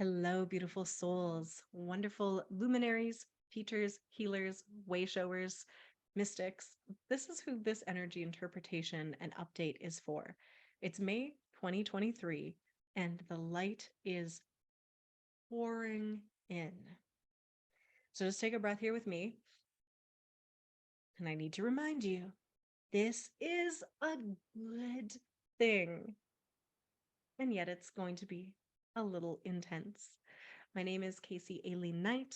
Hello, beautiful souls, wonderful luminaries, teachers, healers, way showers, mystics. This is who this energy interpretation and update is for. It's May 2023, and the light is pouring in. So just take a breath here with me. And I need to remind you this is a good thing. And yet it's going to be a little intense. My name is Casey Aileen Knight,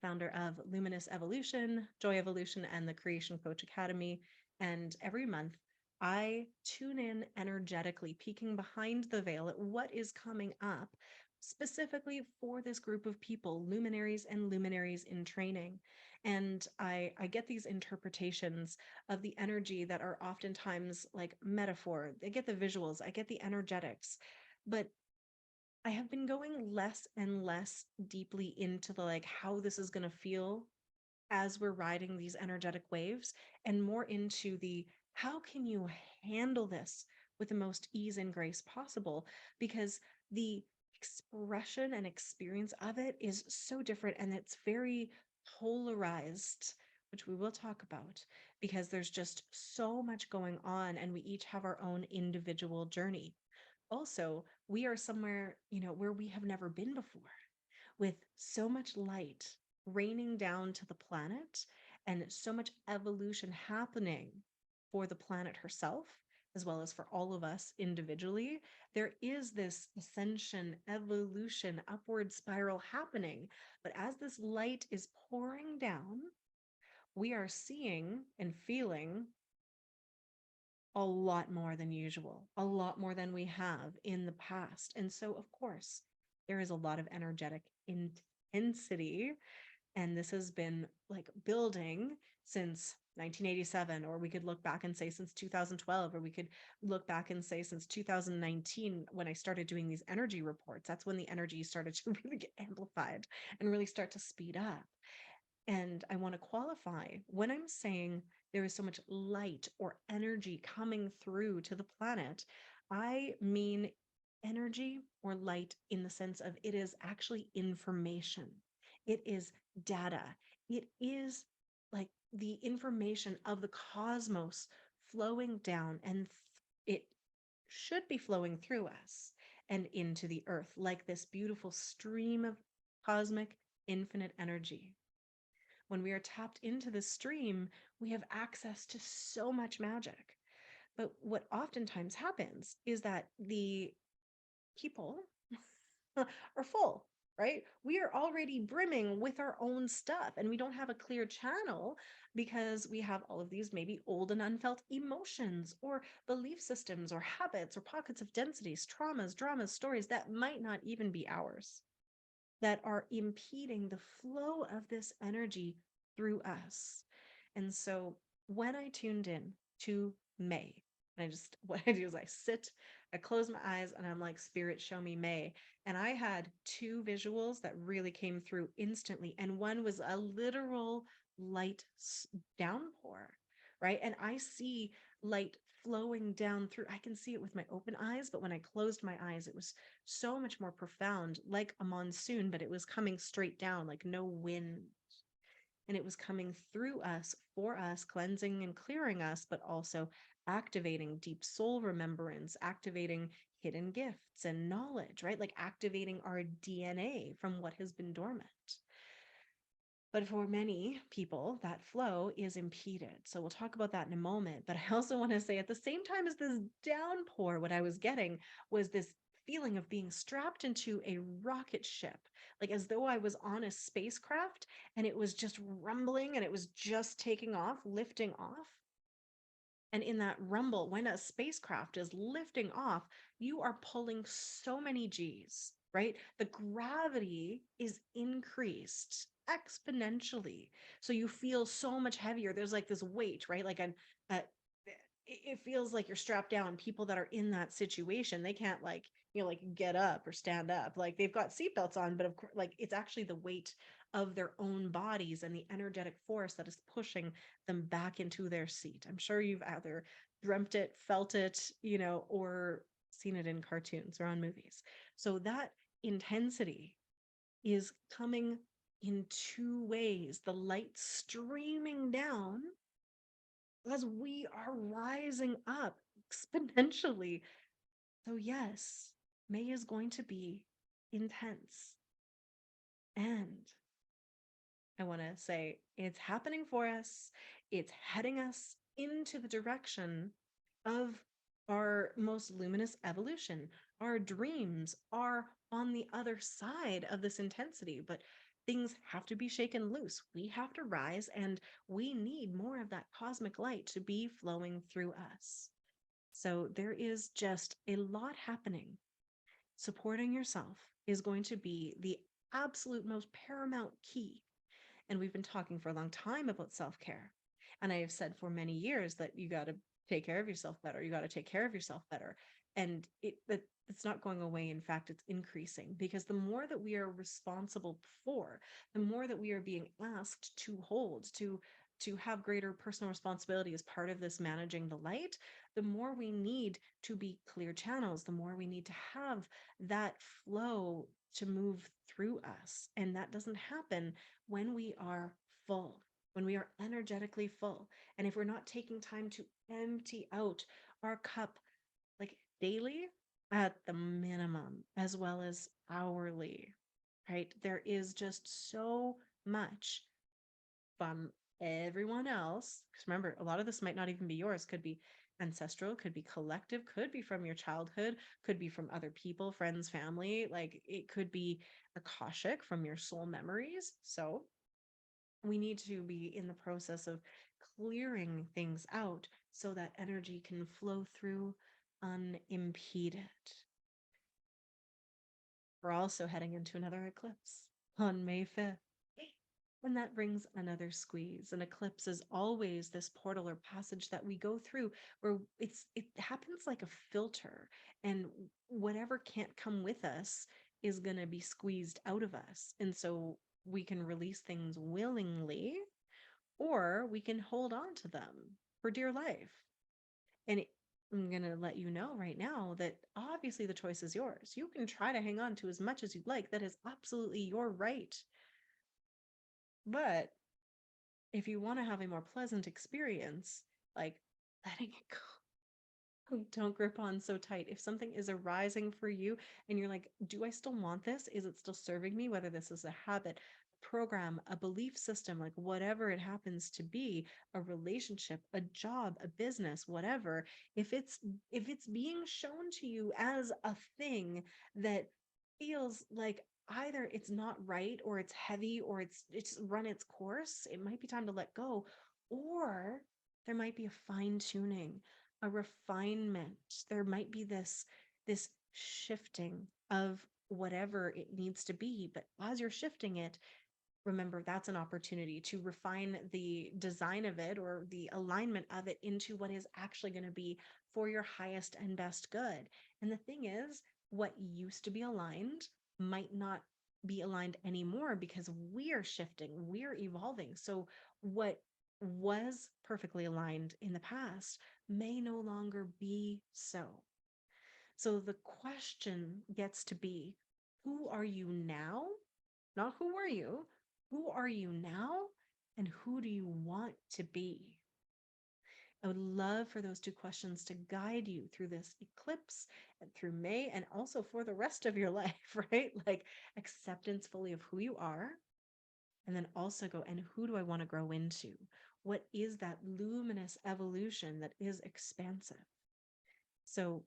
founder of Luminous Evolution, Joy Evolution, and the Creation Coach Academy. And every month, I tune in energetically, peeking behind the veil at what is coming up specifically for this group of people, luminaries and luminaries in training. And I get these interpretations of the energy that are oftentimes like metaphor. I get the visuals, I get the energetics, but I have been going less and less deeply into the like how this is going to feel as we're riding these energetic waves and more into the how can you handle this with the most ease and grace possible, because the expression and experience of it is so different and it's very polarized, which we will talk about because there's just so much going on and we each have our own individual journey. Also, we are somewhere, where we have never been before, with so much light raining down to the planet and so much evolution happening for the planet herself, as well as for all of us individually. There is this ascension, evolution, upward spiral happening. But as this light is pouring down, we are seeing and feeling a lot more than usual, a lot more than we have in the past. And so, of course, there is a lot of energetic intensity. And this has been like building since 1987, or we could look back and say since 2012, or we could look back and say since 2019 when I started doing these energy reports. That's when the energy started to really get amplified and really start to speed up. And I want to qualify when I'm saying there is so much light or energy coming through to the planet, I mean energy or light in the sense of it is actually information, it is data, it is like the information of the cosmos flowing down, and it should be flowing through us and into the earth like this beautiful stream of cosmic infinite energy. When we are tapped into the stream, we have access to so much magic. But what oftentimes happens is that the people are full, right? We are already brimming with our own stuff and we don't have a clear channel because we have all of these maybe old and unfelt emotions or belief systems or habits or pockets of densities, traumas, dramas, stories that might not even be ours, that are impeding the flow of this energy through us. And so when I tuned in to May, and what I do is I sit, I close my eyes, and I'm like, Spirit, show me May. And I had two visuals that really came through instantly. And one was a literal light downpour, right? And I see light flowing down through. I can see it with my open eyes, but when I closed my eyes, it was so much more profound, like a monsoon, but it was coming straight down, like no wind. And it was coming through us, for us, cleansing and clearing us, but also activating deep soul remembrance, activating hidden gifts and knowledge, right? Like activating our DNA from what has been dormant. But for many people, that flow is impeded. So we'll talk about that in a moment. But I also want to say at the same time as this downpour, what I was getting was this feeling of being strapped into a rocket ship, like as though I was on a spacecraft and it was just rumbling and it was just taking off, lifting off. And in that rumble, when a spacecraft is lifting off, you are pulling so many G's, right? The gravity is increased exponentially. So you feel so much heavier. There's like this weight, right? A it feels like you're strapped down. People that are in that situation, they can't like get up or stand up. Like they've got seatbelts on, but of course, like it's actually the weight of their own bodies and the energetic force that is pushing them back into their seat. I'm sure you've either dreamt it, felt it, or seen it in cartoons or on movies. So that intensity is coming in two ways: the light streaming down as we are rising up exponentially. So, yes, May is going to be intense. And I want to say it's happening for us. It's heading us into the direction of our most luminous evolution. Our dreams are on the other side of this intensity, but things have to be shaken loose. We have to rise, and we need more of that cosmic light to be flowing through us. So there is just a lot happening. Supporting yourself is going to be the absolute most paramount key. And we've been talking for a long time about self care. And I have said for many years that you got to take care of yourself better. You got to take care of yourself better. And it's not going away. In fact, it's increasing, because the more that we are responsible for, the more that we are being asked to hold, to have greater personal responsibility as part of this managing the light, the more we need to be clear channels, the more we need to have that flow to move through us. And that doesn't happen when we are full, when we are energetically full. And if we're not taking time to empty out our cup, like daily at the minimum, as well as hourly, right? There is just so much from everyone else. Because remember, a lot of this might not even be yours, could be ancestral, could be collective, could be from your childhood, could be from other people, friends, family. Like it could be akashic from your soul memories. So we need to be in the process of clearing things out so that energy can flow through unimpeded. We're also heading into another eclipse on May 5th. And that brings another squeeze. An eclipse is always this portal or passage that we go through where it happens like a filter, and whatever can't come with us is going to be squeezed out of us. And so we can release things willingly, or we can hold on to them for dear life. And I'm going to let you know right now that obviously the choice is yours. You can try to hang on to as much as you'd like. That is absolutely your right. But if you want to have a more pleasant experience, like letting it go, don't grip on so tight. If something is arising for you and you're like, do I still want this? Is it still serving me? Whether this is a habit, program, a belief system, like whatever it happens to be, a relationship, a job, a business, whatever, if it's being shown to you as a thing that feels like either it's not right, or it's heavy, or it's run its course, it might be time to let go. Or there might be a fine tuning, a refinement. There might be this shifting of whatever it needs to be. But as you're shifting it, remember that's an opportunity to refine the design of it, or the alignment of it, into what is actually going to be for your highest and best good. And the thing is, what used to be aligned might not be aligned anymore, because we're shifting, we're evolving. So what was perfectly aligned in the past may no longer be so. So the question gets to be, who are you now? Not who were you? Who are you now? And who do you want to be? I would love for those two questions to guide you through this eclipse and through May, and also for the rest of your life, right? Like acceptance fully of who you are. And then also go, and who do I want to grow into? What is that luminous evolution that is expansive? So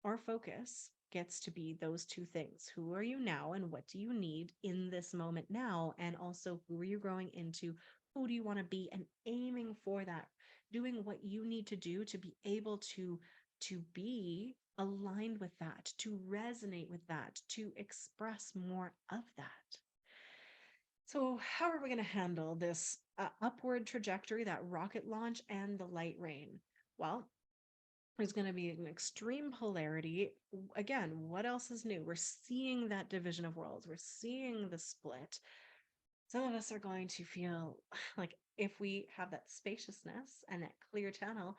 our focus gets to be those two things. Who are you now, and what do you need in this moment now? And also, who are you growing into? Who do you want to be? And aiming for that, doing what you need to do to be able to be aligned with that, to resonate with that, to express more of that. So, how are we going to handle this upward trajectory, that rocket launch, and the light rain? Well, there's going to be an extreme polarity. Again, what else is new? We're seeing that division of worlds, we're seeing the split. Some of us are going to feel like, if we have that spaciousness and that clear channel,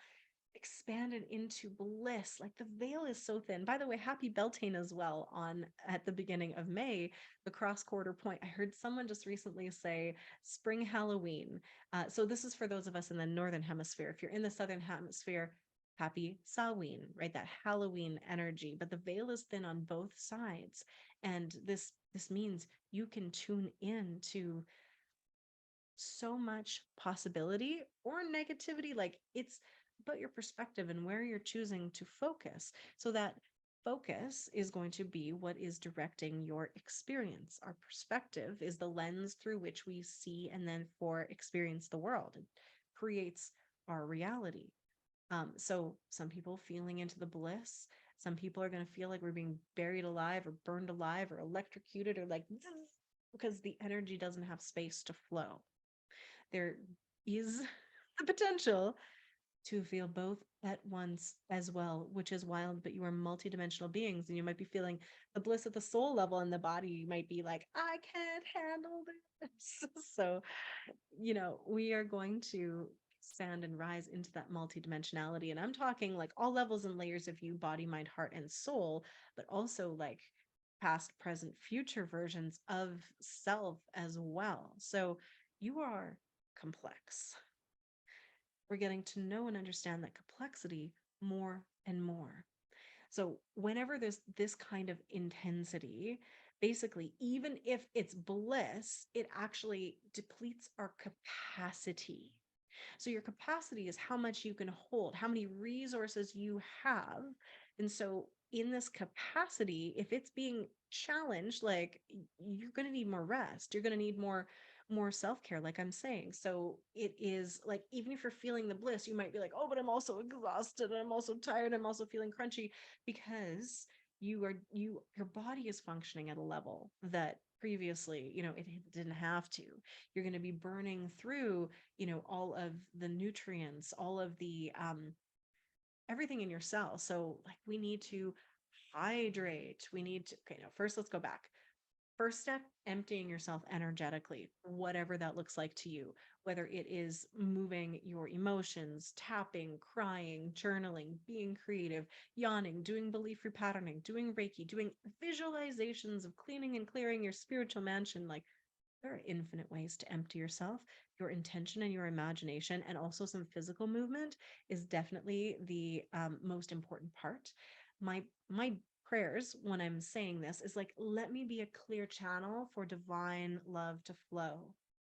expanded into bliss. Like the veil is so thin. By the way, happy Beltane as well on at the beginning of May, the cross quarter point. I heard someone just recently say spring Halloween. So this is for those of us in the northern hemisphere. If you're in the southern hemisphere, happy Samhain, right? That Halloween energy. But the veil is thin on both sides, and this means you can tune in to so much possibility or negativity. Like it's about your perspective and where you're choosing to focus. So that focus is going to be what is directing your experience. Our perspective is the lens through which we see and then for experience the world. It creates our reality. So some people feeling into the bliss, some people are going to feel like we're being buried alive or burned alive or electrocuted or like because the energy doesn't have space to flow. There is the potential to feel both at once as well, which is wild, but you are multidimensional beings and you might be feeling the bliss at the soul level, and the body might be like, I can't handle this. So, we are going to expand and rise into that multidimensionality. And I'm talking like all levels and layers of you, body, mind, heart, and soul, but also like past, present, future versions of self as well. So you are complex. We're getting to know and understand that complexity more and more. So whenever there's this kind of intensity, basically, even if it's bliss, it actually depletes our capacity. So your capacity is how much you can hold, how many resources you have. And so in this capacity, if it's being challenged, like you're going to need more rest, you're going to need more self-care, like I'm saying. So it is like, even if you're feeling the bliss, you might be like, oh, but I'm also exhausted and I'm also tired, I'm also feeling crunchy, because your body is functioning at a level that previously, it didn't have to. You're going to be burning through, all of the nutrients, all of the everything in your cell. So like we need to hydrate. We need to, okay, no, first let's go back. First step, emptying yourself energetically, whatever that looks like to you, whether it is moving your emotions, tapping, crying, journaling, being creative, yawning, doing belief repatterning, doing Reiki, doing visualizations of cleaning and clearing your spiritual mansion. Like there are infinite ways to empty yourself. Your intention and your imagination, and also some physical movement, is definitely the most important part. My prayers when I'm saying this is like, let me be a clear channel for divine love to flow.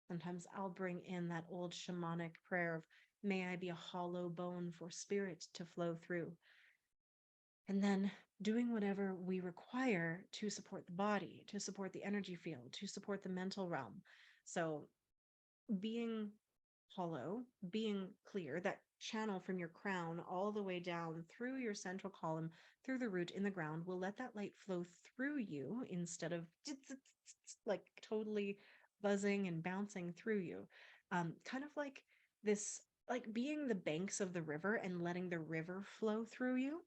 Sometimes I'll bring in that old shamanic prayer of, may I be a hollow bone for spirit to flow through. And then doing whatever we require to support the body, to support the energy field, to support the mental realm. So being hollow, being clear, that channel from your crown all the way down through your central column, through the root in the ground, will let that light flow through you instead of like totally buzzing and bouncing through you. Kind of like this, like being the banks of the river and letting the river flow through you.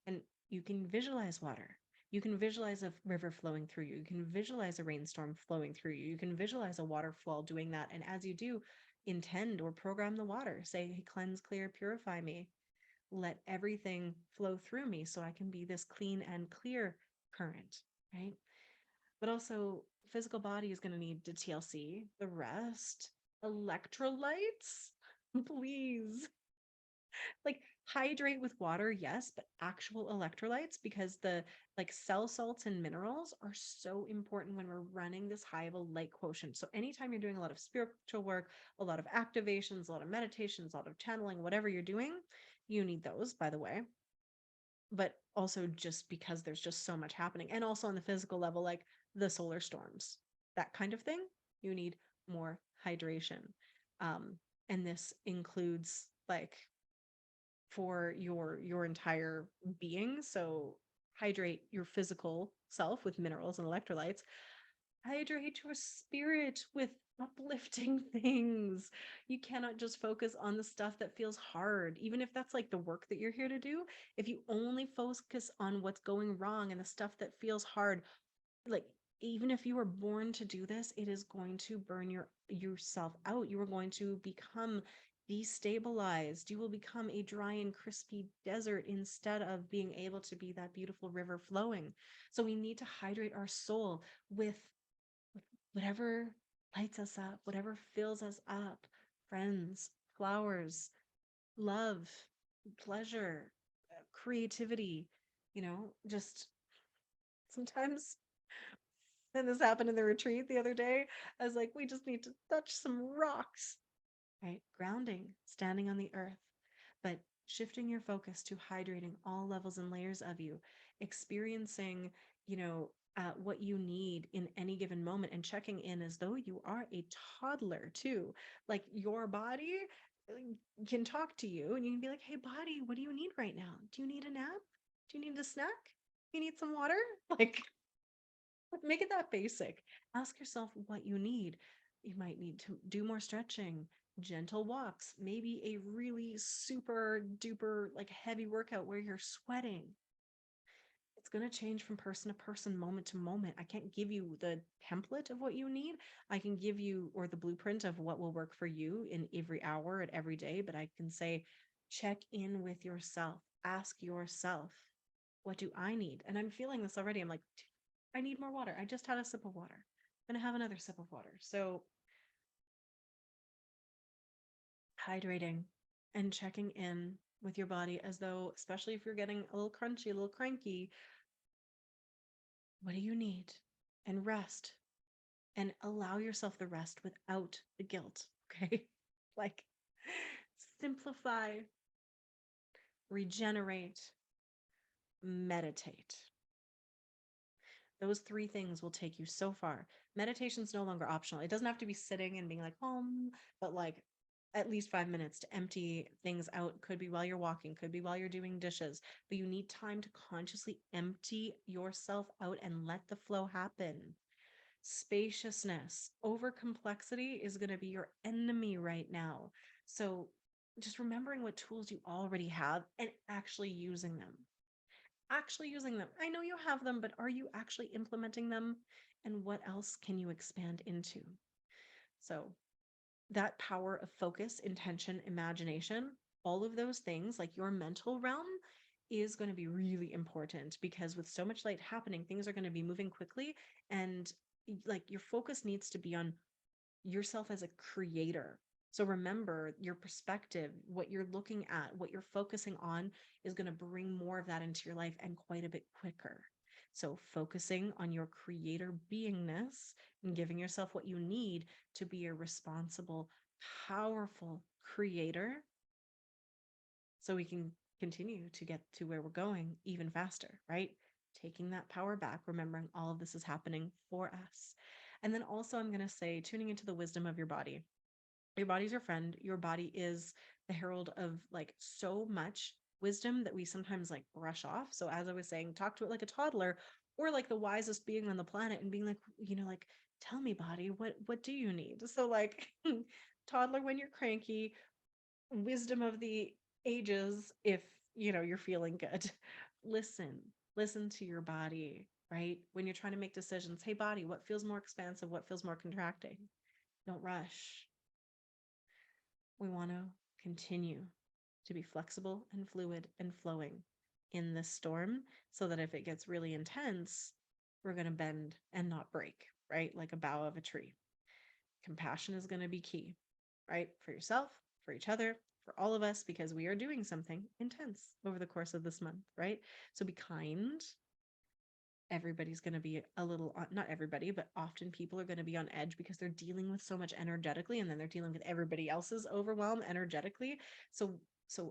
And you can visualize water. You can visualize a river flowing through you. You can visualize a rainstorm flowing through you. You can visualize a waterfall doing that. And as you do, intend or program the water. Say, hey, cleanse, clear, purify me. Let everything flow through me so I can be this clean and clear current, right? But also, physical body is going to need the TLC, the rest, electrolytes. Please, like hydrate with water, yes, but actual electrolytes, because the like cell salts and minerals are so important when we're running this high of a light quotient. So anytime you're doing a lot of spiritual work, a lot of activations, a lot of meditations, a lot of channeling, whatever you're doing, you need those, by the way. But also just because there's just so much happening, and also on the physical level, like the solar storms, that kind of thing, you need more hydration. And this includes like for your entire being. So hydrate your physical self with minerals and electrolytes. Hydrate your spirit with uplifting things. You cannot just focus on the stuff that feels hard, even if that's like the work that you're here to do. If you only focus on what's going wrong and the stuff that feels hard, like even if you were born to do this, it is going to burn yourself out. You are going to become destabilized. You will become a dry and crispy desert instead of being able to be that beautiful river flowing. So we need to hydrate our soul with whatever lights us up, whatever fills us up, friends, flowers, love, pleasure, creativity, just sometimes. And this happened in the retreat the other day. I was like, we just need to touch some rocks, right? Grounding, standing on the earth, but shifting your focus to hydrating all levels and layers of you, experiencing, what you need in any given moment and checking in as though you are a toddler too. Like your body can talk to you and you can be like, hey, body, what do you need right now? Do you need a nap? Do you need a snack? You need some water? Like, make it that basic. Ask yourself what you need. You might need to do more stretching, gentle walks, maybe a really super duper like heavy workout where you're sweating. It's going to change from person to person, moment to moment. I can't give you the template of what you need. I can give you, or the blueprint of what will work for you in every hour and every day, but I can say, check in with yourself. Ask yourself, what do I need? And I'm feeling this already. I'm like, I need more water. I just had a sip of water. I'm going to have another sip of water. So, hydrating and checking in with your body as though, especially if you're getting a little crunchy, a little cranky, what do you need? And rest and allow yourself the rest without the guilt. Okay. Like, simplify, regenerate, meditate. Those three things will take you so far. Meditation's no longer optional. It doesn't have to be sitting and being like, but like at least 5 minutes to empty things out. Could be while you're walking, could be while you're doing dishes, but you need time to consciously empty yourself out and let the flow happen. Spaciousness, over complexity is going to be your enemy right now. So just remembering what tools you already have and actually using them. Actually using them. I know you have them, but are you actually implementing them? And what else can you expand into? So, that power of focus, intention, imagination, all of those things, like your mental realm, is going to be really important because with so much light happening, things are going to be moving quickly. And like your focus needs to be on yourself as a creator. So remember your perspective, what you're looking at, what you're focusing on is going to bring more of that into your life and quite a bit quicker. So focusing on your creator beingness and giving yourself what you need to be a responsible, powerful creator so we can continue to get to where we're going even faster, right? Taking that power back, remembering all of this is happening for us. And then also, I'm going to say, tuning into the wisdom of your body. Your body's your friend. Your body is the herald of like so much wisdom that we sometimes like brush off. So, as I was saying, talk to it like a toddler or like the wisest being on the planet and being like, like, tell me, body, what do you need? So, like, toddler when you're cranky, wisdom of the ages if you're feeling good. listen listen to your body, right? When you're trying to make decisions, hey body, what feels more expansive, what feels more contracting? Don't rush. We want to continue to be flexible and fluid and flowing in this storm so that if it gets really intense, we're going to bend and not break, right? Like a bough of a tree. Compassion is going to be key, right? For yourself, for each other, for all of us, because we are doing something intense over the course of this month, right? So be kind. Everybody's going to be a little, not everybody, but often people are going to be on edge because they're dealing with so much energetically and then they're dealing with everybody else's overwhelm energetically. So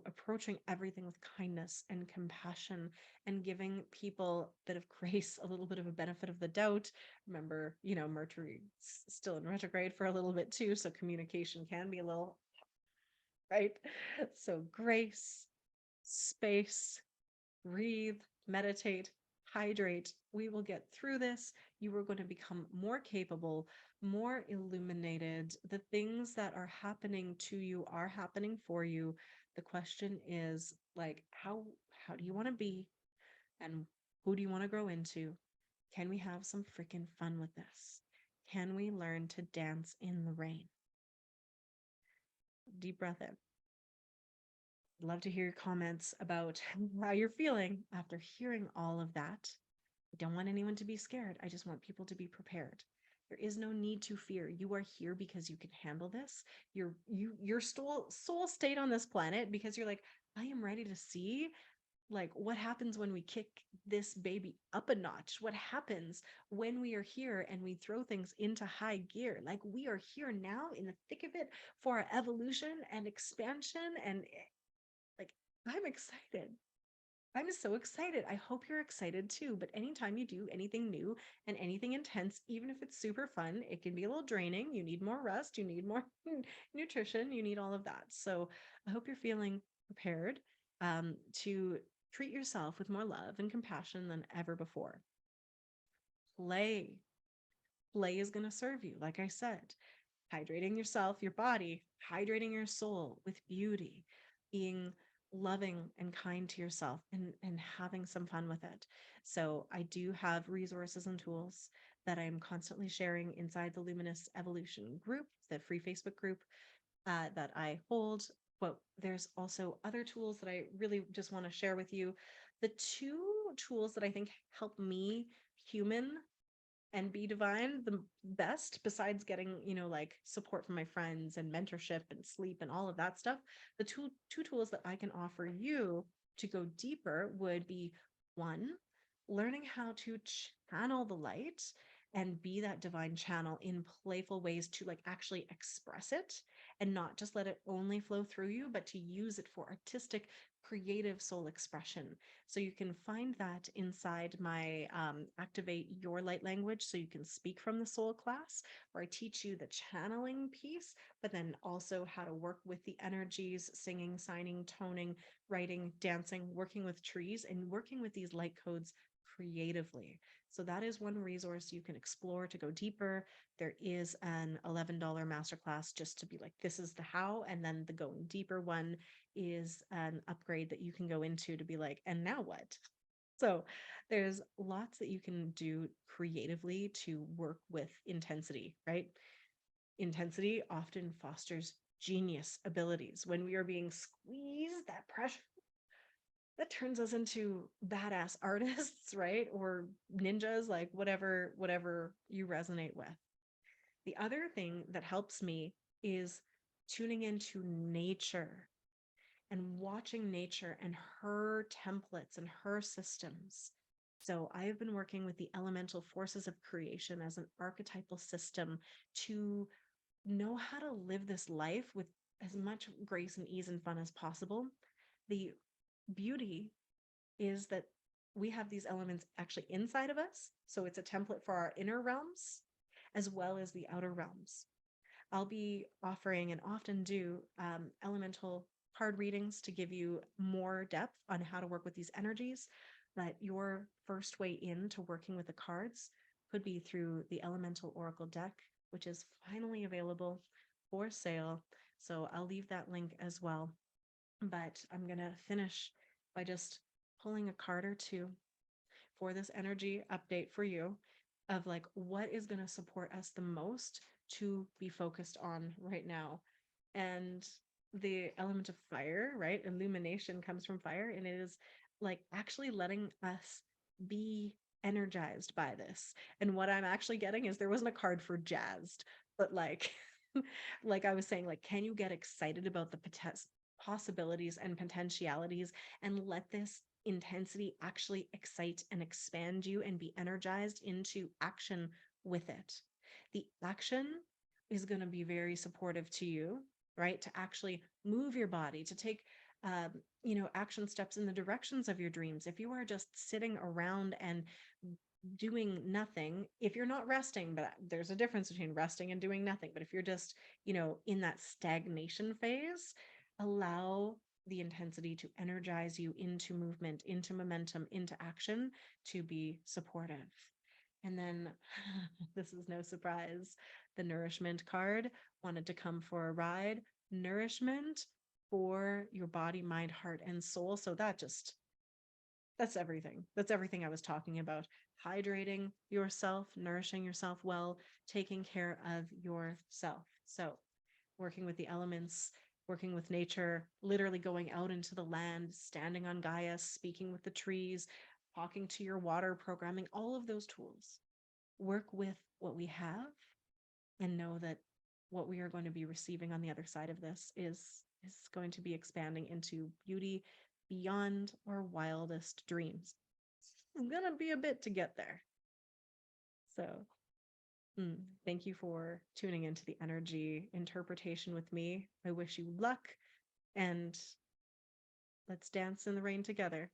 approaching everything with kindness and compassion and giving people a bit of grace, a little bit of a benefit of the doubt. Remember, Mercury still in retrograde for a little bit too, so communication can be a little, right? So grace, space, breathe, meditate, hydrate. We will get through this. You are going to become more capable, more illuminated. The things that are happening to you are happening for you. The question is like how do you want to be and who do you want to grow into? Can we have some freaking fun with this? Can we learn to dance in the rain? Deep breath in. I'd love to hear your comments about how you're feeling after hearing all of that. I don't want anyone to be scared. I just want people to be prepared. There is no need to fear. You are here because you can handle this. Your soul stayed on this planet because you're like, I am ready to see like what happens when we kick this baby up a notch. What happens when we are here and we throw things into high gear? Like we are here now in the thick of it for our evolution and expansion, and like I'm excited. I'm so excited. I hope you're excited too. But anytime you do anything new and anything intense, even if it's super fun, it can be a little draining. You need more rest, you need more nutrition, you need all of that. So I hope you're feeling prepared to treat yourself with more love and compassion than ever before. Play. Play is going to serve you, like I said, hydrating yourself, your body, hydrating your soul with beauty, being loving and kind to yourself and having some fun with it. So I do have resources and tools that I'm constantly sharing inside the Luminous Evolution group, the free Facebook group that I hold. But there's also other tools that I really just want to share with you. The two tools that I think help me human and be divine the best, besides getting like support from my friends and mentorship and sleep and all of that stuff, the two tools that I can offer you to go deeper would be, one, learning how to channel the light and be that divine channel in playful ways to like actually express it and not just let it only flow through you, but to use it for artistic creative soul expression. So you can find that inside my Activate Your Light Language so you can speak from the soul class, where I teach you the channeling piece, but then also how to work with the energies, singing, signing, toning, writing, dancing, working with trees, and working with these light codes creatively. So that is one resource you can explore to go deeper. There is an $11 masterclass just to be like, this is the how. And then the going deeper one is an upgrade that you can go into to be like, and now what? So there's lots that you can do creatively to work with intensity, right? Intensity often fosters genius abilities. When we are being squeezed, that pressure that turns us into badass artists, right? Or ninjas, like whatever you resonate with. The other thing that helps me is tuning into nature and watching nature and her templates and her systems. So I have been working with the elemental forces of creation as an archetypal system to know how to live this life with as much grace and ease and fun as possible. The beauty is that we have these elements actually inside of us. So it's a template for our inner realms as well as the outer realms. I'll be offering and often do elemental card readings to give you more depth on how to work with these energies. But your first way into working with the cards could be through the Elemental Oracle deck, which is finally available for sale. So I'll leave that link as well. But I'm going to finish by just pulling a card or two for this energy update for you of like what is going to support us the most to be focused on right now. And the element of fire, right? Illumination comes from fire, and it is like actually letting us be energized by this. And what I'm actually getting is there wasn't a card for jazzed, but like like I was saying, like, can you get excited about the possibilities and potentialities and let this intensity actually excite and expand you and be energized into action with it? The action is going to be very supportive to you, right? To actually move your body, to take action steps in the directions of your dreams. If you are just sitting around and doing nothing, if you're not resting, but there's a difference between resting and doing nothing. But if you're just, in that stagnation phase, allow the intensity to energize you into movement, into momentum, into action to be supportive. And then this is no surprise. The nourishment card wanted to come for a ride. Nourishment for your body, mind, heart, and soul. So that's everything. That's everything I was talking about. Hydrating yourself, nourishing yourself well, taking care of yourself. So, working with the elements working with nature, literally going out into the land, standing on Gaia, speaking with the trees, talking to your water, programming, all of those tools. Work with what we have and know that what we are going to be receiving on the other side of this is going to be expanding into beauty beyond our wildest dreams. It's going to be a bit to get there. So, thank you for tuning into the energy interpretation with me. I wish you luck and let's dance in the rain together.